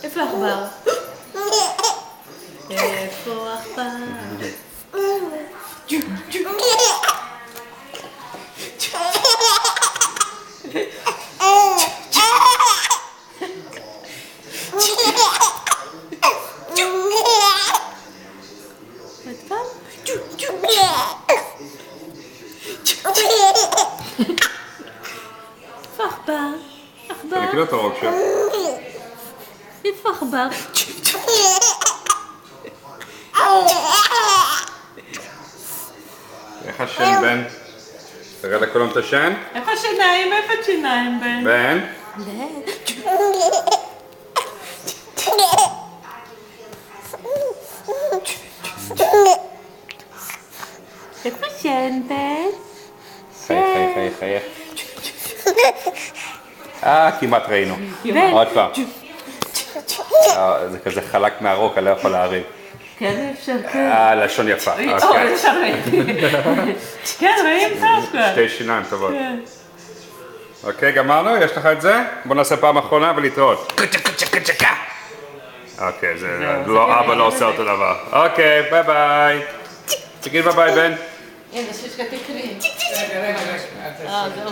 איפה העכבר? איפה העכבר? איפה העכבר? אני כאילו את הרוק שם. איפה העכבר? איך השן בן? תראה לכולם את השן? איפה השיניים? איפה השיניים, בן? בן? איפה שן, בן? חייך. כמעט ראינו. בן. עוד פעם. זה כזה חלק מהרוק, אני לא יכול להרים. כן, אפשר, כן. לשון יפה. אפשר ראיתי. כן, רואים טוב כבר. שתי שיניים טובות. כן. אוקיי, גמרנו? יש לך את זה? בוא נעשה פעם אחרונה ולהתראות. אוקיי, זה לא, אבא לא עושה אותו דבר. אוקיי, ביי ביי. תגיד ביי ביי, בן. הנה, שיש לך תקריא. רגע. זהו.